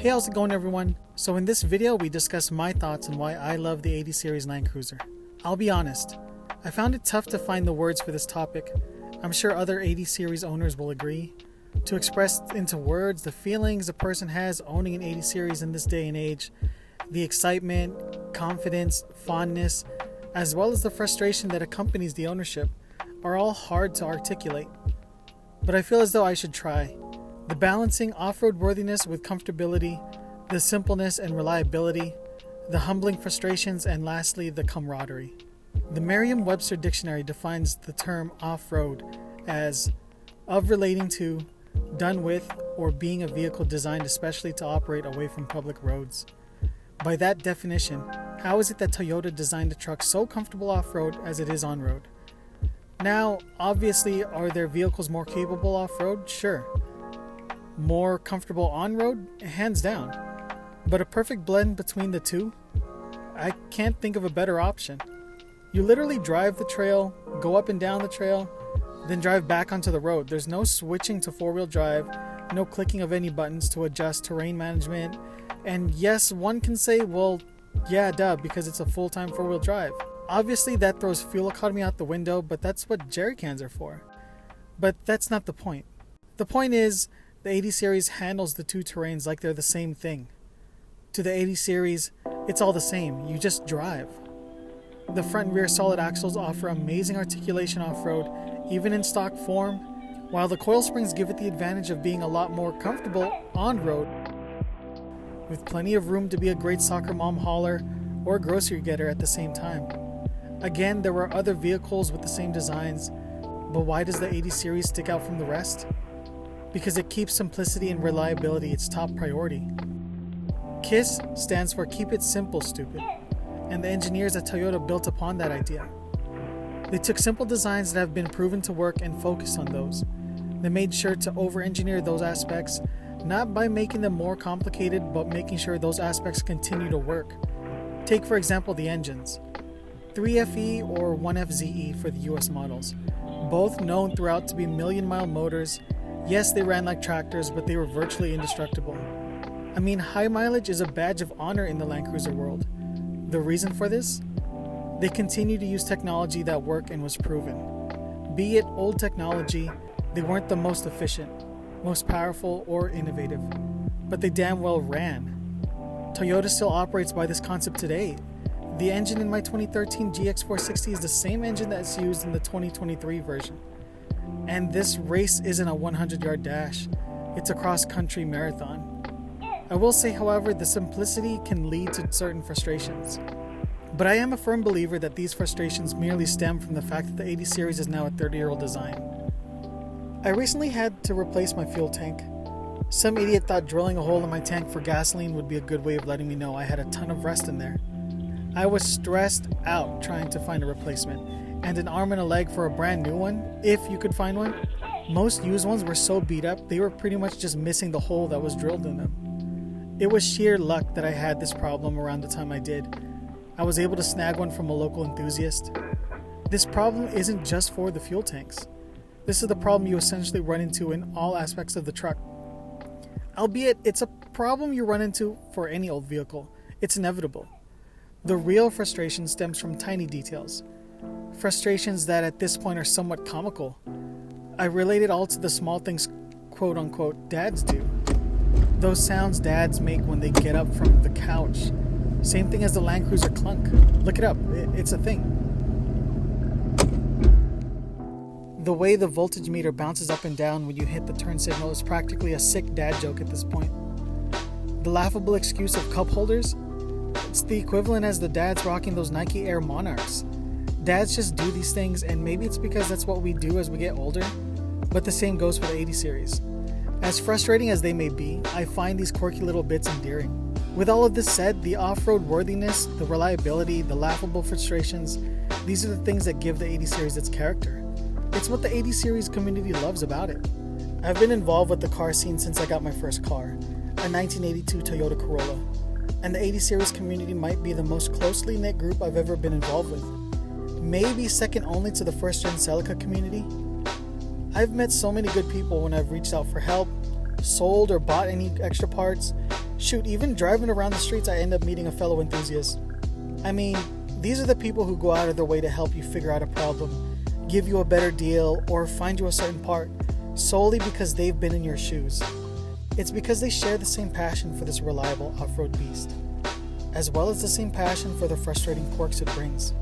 Hey, how's it going everyone? So in this video we discuss my thoughts on why I love the 80 Series Land Cruiser. I'll be honest, I found it tough to find the words for this topic. I'm sure other 80 Series owners will agree. To express into words the feelings a person has owning an 80 Series in this day and age, the excitement, confidence, fondness, as well as the frustration that accompanies the ownership, are all hard to articulate. But I feel as though I should try. The balancing off-road worthiness with comfortability, the simpleness and reliability, the humbling frustrations, and lastly, the camaraderie. The Merriam-Webster Dictionary defines the term off-road as of relating to, done with, or being a vehicle designed especially to operate away from public roads. By that definition, how is it that Toyota designed a truck so comfortable off-road as it is on-road? Now, obviously, are their vehicles more capable off-road? Sure. More comfortable on-road? Hands down. But a perfect blend between the two? I can't think of a better option. You literally drive the trail, go up and down the trail, then drive back onto the road. There's no switching to four-wheel drive, no clicking of any buttons to adjust terrain management. And yes, one can say, well, yeah, duh, because it's a full-time four-wheel drive. Obviously, that throws fuel economy out the window, but that's what jerry cans are for. But that's not the point. The point is, the 80 Series handles the two terrains like they're the same thing. To the 80 Series, it's all the same, you just drive. The front and rear solid axles offer amazing articulation off-road, even in stock form, while the coil springs give it the advantage of being a lot more comfortable on-road, with plenty of room to be a great soccer mom hauler or grocery getter at the same time. Again, there were other vehicles with the same designs, but why does the 80 Series stick out from the rest? Because it keeps simplicity and reliability its top priority. KISS stands for Keep It Simple, Stupid, and the engineers at Toyota built upon that idea. They took simple designs that have been proven to work and focused on those. They made sure to over-engineer those aspects, not by making them more complicated, but making sure those aspects continue to work. Take for example the engines. 3FE or 1FZE for the US models, both known throughout to be million-mile motors. Yes, they ran like tractors, but they were virtually indestructible. I mean, high mileage is a badge of honor in the Land Cruiser world. The reason for this? They continue to use technology that worked and was proven. Be it old technology, they weren't the most efficient, most powerful, or innovative, but they damn well ran. Toyota still operates by this concept today. The engine in my 2013 GX460 is the same engine that's used in the 2023 version. And this race isn't a 100-yard dash, it's a cross-country marathon. I will say, however, the simplicity can lead to certain frustrations. But I am a firm believer that these frustrations merely stem from the fact that the 80 Series is now a 30-year-old design. I recently had to replace my fuel tank. Some idiot thought drilling a hole in my tank for gasoline would be a good way of letting me know I had a ton of rust in there. I was stressed out trying to find a replacement, and an arm and a leg for a brand new one, if you could find one. Most used ones were so beat up, they were pretty much just missing the hole that was drilled in them. It was sheer luck that I had this problem around the time I did. I was able to snag one from a local enthusiast. This problem isn't just for the fuel tanks. This is the problem you essentially run into in all aspects of the truck. Albeit, it's a problem you run into for any old vehicle. It's inevitable. The real frustration stems from tiny details. Frustrations that at this point are somewhat comical. I relate it all to the small things quote-unquote dads do. Those sounds dads make when they get up from the couch. Same thing as the Land Cruiser clunk. Look it up, it's a thing. The way the voltage meter bounces up and down when you hit the turn signal is practically a sick dad joke at this point. The laughable excuse of cup holders? It's the equivalent as the dads rocking those Nike Air Monarchs. Dads just do these things, and maybe it's because that's what we do as we get older, but the same goes for the 80 Series. As frustrating as they may be, I find these quirky little bits endearing. With all of this said, the off-road worthiness, the reliability, the laughable frustrations, these are the things that give the 80 Series its character. It's what the 80 Series community loves about it. I've been involved with the car scene since I got my first car, a 1982 Toyota Corolla, and the 80 Series community might be the most closely knit group I've ever been involved with. Maybe second only to the first-gen Celica community. I've met so many good people when I've reached out for help, sold or bought any extra parts, Shoot, even driving around the streets, I end up meeting a fellow enthusiast. I mean, these are the people who go out of their way to help you figure out a problem, give you a better deal, or find you a certain part, solely because they've been in your shoes. It's because they share the same passion for this reliable off-road beast, as well as the same passion for the frustrating quirks it brings.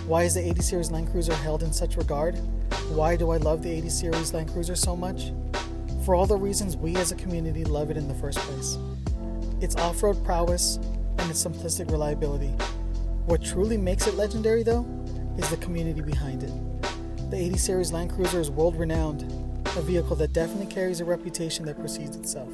Why is the 80 Series Land Cruiser held in such regard? Why do I love the 80 Series Land Cruiser so much? For all the reasons we as a community love it in the first place. Its off-road prowess and its simplistic reliability. What truly makes it legendary, though, is the community behind it. The 80 Series Land Cruiser is world-renowned, a vehicle that definitely carries a reputation that precedes itself.